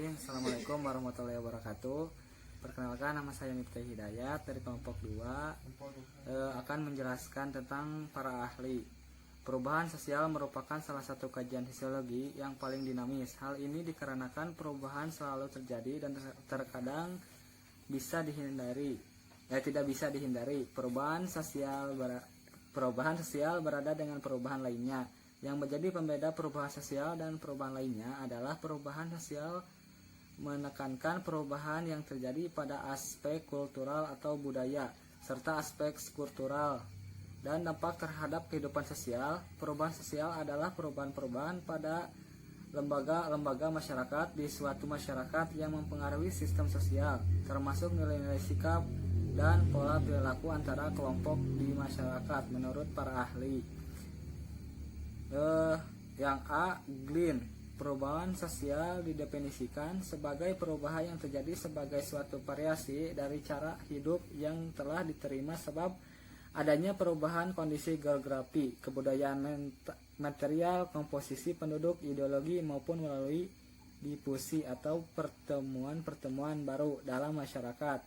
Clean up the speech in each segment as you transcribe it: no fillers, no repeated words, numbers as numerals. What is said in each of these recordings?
Bismillahirrahmanirrahim. Assalamualaikum warahmatullahi wabarakatuh. Perkenalkan, nama saya Miftah Hidayat dari kelompok 2, akan menjelaskan tentang para ahli. Perubahan sosial merupakan salah satu kajian sosiologi yang paling dinamis. Hal ini dikarenakan perubahan selalu terjadi dan terkadang tidak bisa dihindari. Perubahan sosial berada dengan perubahan lainnya. Yang menjadi pembeda perubahan sosial dan perubahan lainnya adalah perubahan sosial menekankan perubahan yang terjadi pada aspek kultural atau budaya, serta aspek struktural dan dampak terhadap kehidupan sosial. Perubahan sosial adalah perubahan-perubahan pada lembaga masyarakat di suatu masyarakat yang mempengaruhi sistem sosial, termasuk nilai-nilai sikap dan pola perilaku antara kelompok di masyarakat menurut para ahli. Yang A. Glynn. Perubahan sosial didefinisikan sebagai perubahan yang terjadi sebagai suatu variasi dari cara hidup yang telah diterima sebab adanya perubahan kondisi geografi, kebudayaan, material, komposisi penduduk, ideologi maupun melalui difusi atau pertemuan-pertemuan baru dalam masyarakat.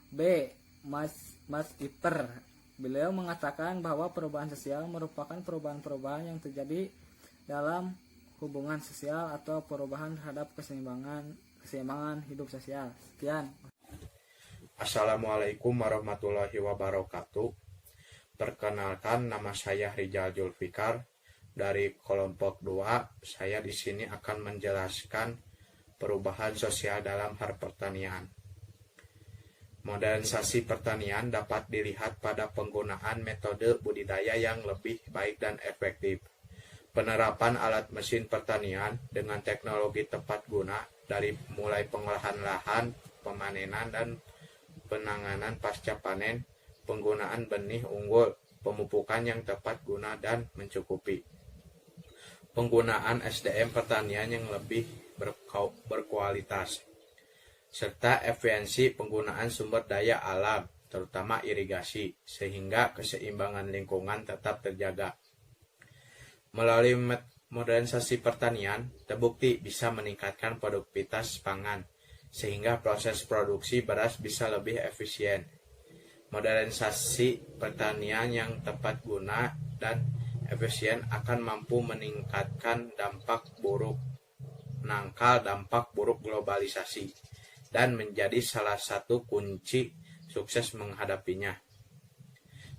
B. Max Ipper. Beliau mengatakan bahwa perubahan sosial merupakan perubahan-perubahan yang terjadi dalam hubungan sosial atau perubahan terhadap keseimbangan hidup sosial. Sekian. Assalamualaikum warahmatullahi wabarakatuh. Perkenalkan, nama saya Rijal Julfikar dari kelompok 2. Saya di sini akan menjelaskan perubahan sosial dalam hal pertanian. Modernisasi pertanian dapat dilihat pada penggunaan metode budidaya yang lebih baik dan efektif. Penerapan alat mesin pertanian dengan teknologi tepat guna dari mulai pengolahan lahan, pemanenan dan penanganan pasca panen, penggunaan benih unggul, pemupukan yang tepat guna dan mencukupi. Penggunaan SDM pertanian yang lebih berkualitas, serta efisiensi penggunaan sumber daya alam, terutama irigasi, sehingga keseimbangan lingkungan tetap terjaga. Melalui modernisasi pertanian, terbukti bisa meningkatkan produktivitas pangan, sehingga proses produksi beras bisa lebih efisien. Modernisasi pertanian yang tepat guna dan efisien akan mampu meningkatkan menangkal dampak buruk globalisasi, dan menjadi salah satu kunci sukses menghadapinya.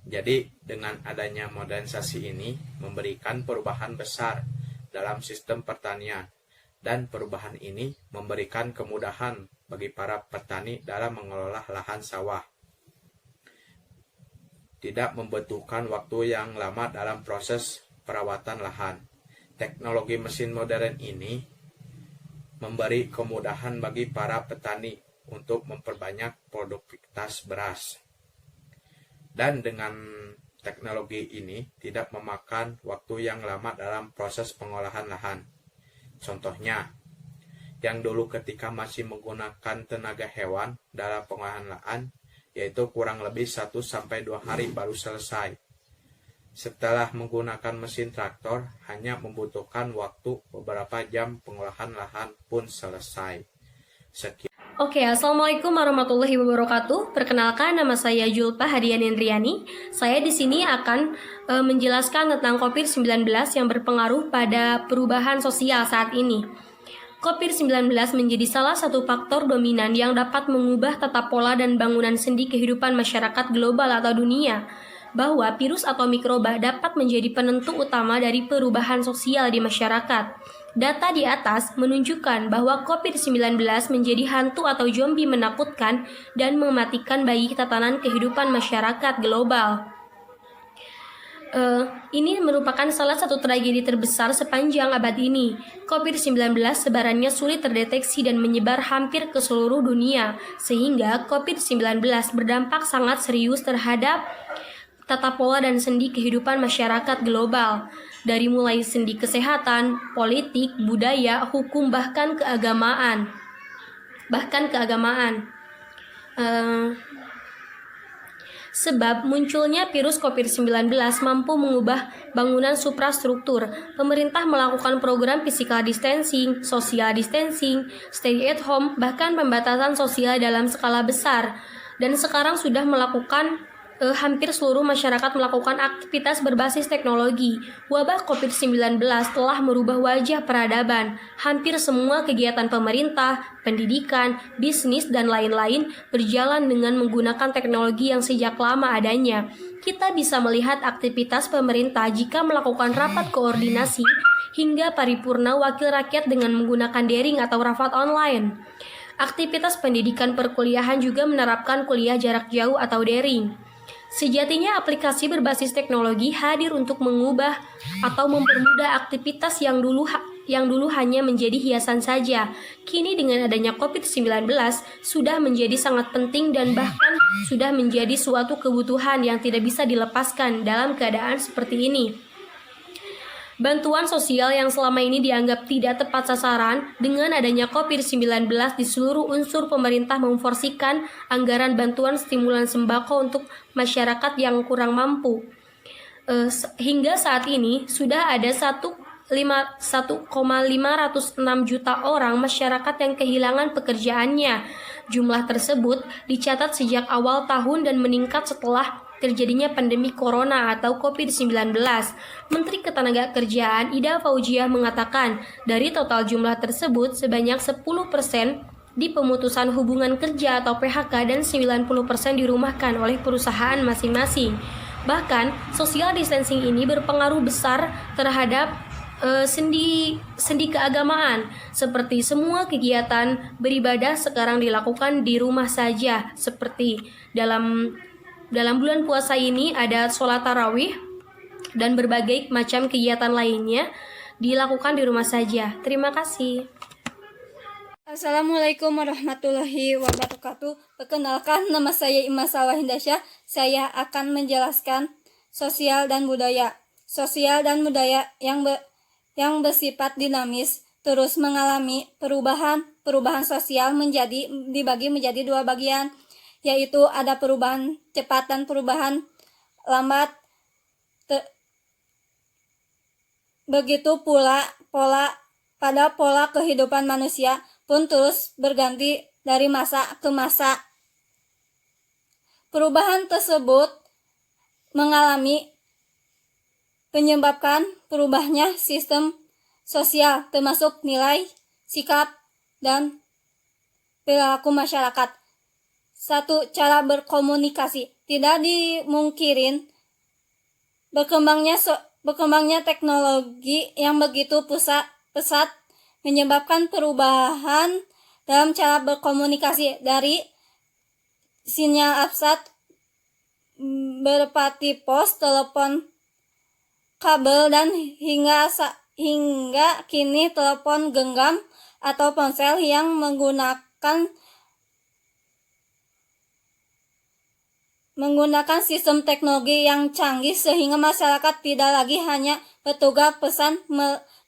Jadi, dengan adanya modernisasi ini memberikan perubahan besar dalam sistem pertanian, dan perubahan ini memberikan kemudahan bagi para petani dalam mengelola lahan sawah. Tidak membutuhkan waktu yang lama dalam proses perawatan lahan. Teknologi mesin modern ini memberi kemudahan bagi para petani untuk memperbanyak produktivitas beras. Dan dengan teknologi ini tidak memakan waktu yang lama dalam proses pengolahan lahan. Contohnya, yang dulu ketika masih menggunakan tenaga hewan dalam pengolahan lahan, yaitu kurang lebih 1-2 hari baru selesai. Setelah menggunakan mesin traktor, hanya membutuhkan waktu beberapa jam, pengolahan lahan pun selesai. Sekian. Oke, Assalamualaikum warahmatullahi wabarakatuh. Perkenalkan, nama saya Julpa Hadian Indriani. Saya di sini akan menjelaskan tentang COVID-19 yang berpengaruh pada perubahan sosial saat ini. COVID-19 menjadi salah satu faktor dominan yang dapat mengubah tata pola dan bangunan sendi kehidupan masyarakat global atau dunia, bahwa virus atau mikroba dapat menjadi penentu utama dari perubahan sosial di masyarakat. Data di atas menunjukkan bahwa COVID-19 menjadi hantu atau zombie menakutkan dan mematikan bagi tatanan kehidupan masyarakat global. Ini merupakan salah satu tragedi terbesar sepanjang abad ini. COVID-19 sebarannya sulit terdeteksi dan menyebar hampir ke seluruh dunia, sehingga COVID-19 berdampak sangat serius terhadap tata pola dan sendi kehidupan masyarakat global, dari mulai sendi kesehatan, politik, budaya, hukum, bahkan keagamaan. Sebab munculnya virus COVID-19 mampu mengubah bangunan suprastruktur. Pemerintah melakukan program physical distancing, social distancing, stay at home, bahkan pembatasan sosial dalam skala besar. Dan sekarang sudah melakukan hampir seluruh masyarakat melakukan aktivitas berbasis teknologi. Wabah COVID-19 telah merubah wajah peradaban. Hampir semua kegiatan pemerintah, pendidikan, bisnis, dan lain-lain berjalan dengan menggunakan teknologi yang sejak lama adanya. Kita bisa melihat aktivitas pemerintah jika melakukan rapat koordinasi hingga paripurna wakil rakyat dengan menggunakan daring atau rapat online. Aktivitas pendidikan perkuliahan juga menerapkan kuliah jarak jauh atau daring. Sejatinya aplikasi berbasis teknologi hadir untuk mengubah atau mempermudah aktivitas yang dulu hanya menjadi hiasan saja. Kini dengan adanya COVID-19 sudah menjadi sangat penting dan bahkan sudah menjadi suatu kebutuhan yang tidak bisa dilepaskan dalam keadaan seperti ini. Bantuan sosial yang selama ini dianggap tidak tepat sasaran, dengan adanya COVID-19 di seluruh unsur pemerintah memporsikan anggaran bantuan stimulan sembako untuk masyarakat yang kurang mampu. Hingga saat ini sudah ada 1,506 juta orang masyarakat yang kehilangan pekerjaannya. Jumlah tersebut dicatat sejak awal tahun dan meningkat setelah terjadinya pandemi corona atau COVID-19. Menteri Ketenagakerjaan Ida Fauziah mengatakan, dari total jumlah tersebut sebanyak 10% di pemutusan hubungan kerja atau PHK dan 90% dirumahkan oleh perusahaan masing-masing. Bahkan, social distancing ini berpengaruh besar terhadap sendi keagamaan, seperti semua kegiatan beribadah sekarang dilakukan di rumah saja, seperti dalam bulan puasa ini ada sholat tarawih dan berbagai macam kegiatan lainnya dilakukan di rumah saja. Terima kasih. Assalamualaikum warahmatullahi wabarakatuh. Perkenalkan, nama saya Ima Salwa Hindasya. Saya akan menjelaskan sosial dan budaya. Sosial dan budaya yang bersifat dinamis terus mengalami perubahan sosial dibagi menjadi dua bagian, yaitu ada perubahan cepat dan perubahan lambat. Begitu pula pola kehidupan manusia pun terus berganti dari masa ke masa. Perubahan tersebut menyebabkan perubahnya sistem sosial, termasuk nilai, sikap, dan perilaku masyarakat. Satu, cara berkomunikasi. Tidak dimungkirin berkembangnya teknologi yang begitu pesat menyebabkan perubahan dalam cara berkomunikasi dari sinyal abstrak berpati pos, telepon kabel, dan hingga kini telepon genggam atau ponsel yang menggunakan sistem teknologi yang canggih, sehingga masyarakat tidak lagi hanya bertugas pesan,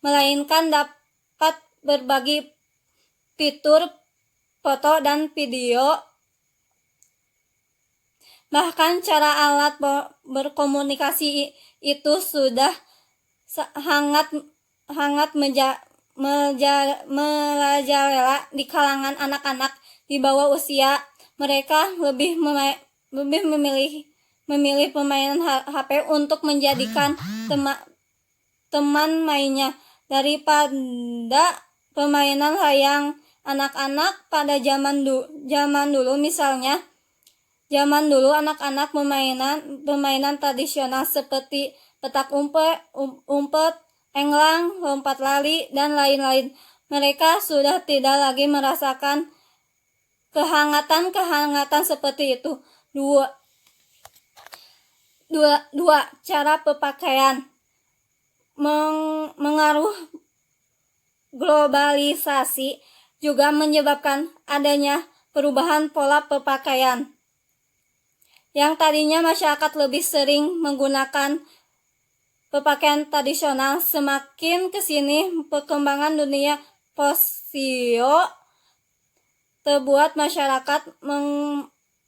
melainkan dapat berbagi fitur foto dan video. Bahkan cara alat berkomunikasi itu sudah hangat merajalela di kalangan anak-anak di bawah usia. Mereka lebih memilih permainan HP untuk menjadikan teman mainnya daripada permainan layang anak-anak pada zaman dulu. Misalnya, zaman dulu anak-anak permainan tradisional seperti petak umpet, englang, lompat lari, dan lain-lain. Mereka sudah tidak lagi merasakan kehangatan seperti itu. Dua, cara berpakaian. Mengaruh globalisasi juga menyebabkan adanya perubahan pola berpakaian. Yang tadinya masyarakat lebih sering menggunakan berpakaian tradisional, semakin kesini perkembangan dunia posio terbuat masyarakat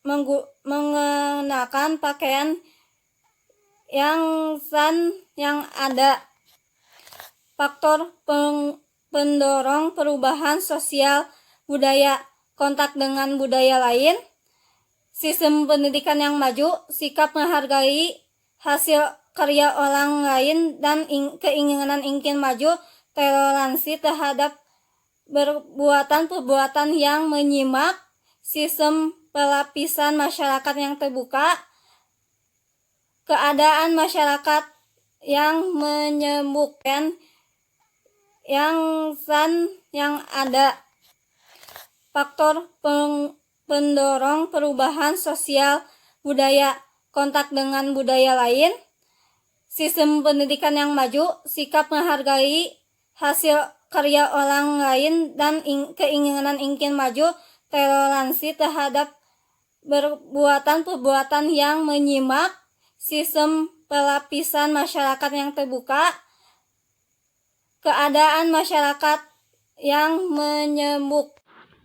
mengenakan pakaian yang ada. Faktor pendorong perubahan sosial budaya, kontak dengan budaya lain, sistem pendidikan yang maju, sikap menghargai hasil karya orang lain dan keinginan ingin maju, toleransi terhadap perbuatan yang menyimak, sistem pelapisan masyarakat yang terbuka, keadaan masyarakat yang menyembuhkan yang ada. Faktor pendorong perubahan sosial budaya, kontak dengan budaya lain, sistem pendidikan yang maju, sikap menghargai hasil karya orang lain dan keinginan ingin maju, toleransi terhadap perbuatan yang menyimak, sistem pelapisan masyarakat yang terbuka, keadaan masyarakat yang menyembuhkan.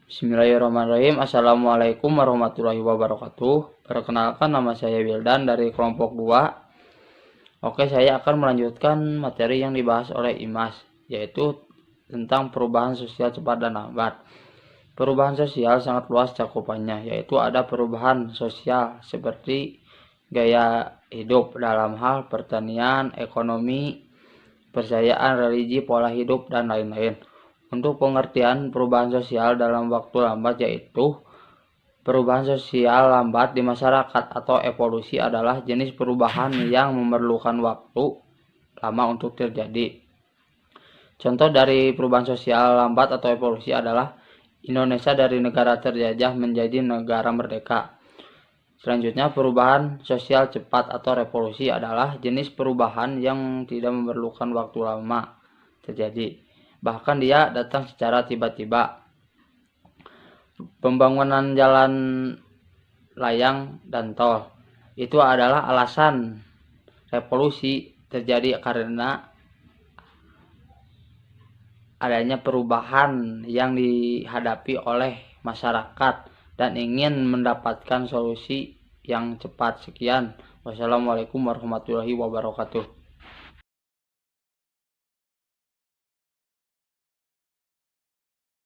Bismillahirrahmanirrahim. Assalamualaikum warahmatullahi wabarakatuh. Perkenalkan, nama saya Wildan dari kelompok 2. Oke, saya akan melanjutkan materi yang dibahas oleh Imas, yaitu tentang perubahan sosial cepat dan lambat. Perubahan sosial sangat luas cakupannya, yaitu ada perubahan sosial seperti gaya hidup dalam hal pertanian, ekonomi, kepercayaan, religi, pola hidup, dan lain-lain. Untuk pengertian perubahan sosial dalam waktu lambat, yaitu perubahan sosial lambat di masyarakat atau evolusi adalah jenis perubahan yang memerlukan waktu lama untuk terjadi. Contoh dari perubahan sosial lambat atau evolusi adalah Indonesia dari negara terjajah menjadi negara merdeka. Selanjutnya, perubahan sosial cepat atau revolusi adalah jenis perubahan yang tidak memerlukan waktu lama terjadi. Bahkan dia datang secara tiba-tiba. Pembangunan jalan layang dan tol itu adalah alasan revolusi terjadi karena adanya perubahan yang dihadapi oleh masyarakat dan ingin mendapatkan solusi yang cepat. Sekian. Wassalamualaikum warahmatullahi wabarakatuh.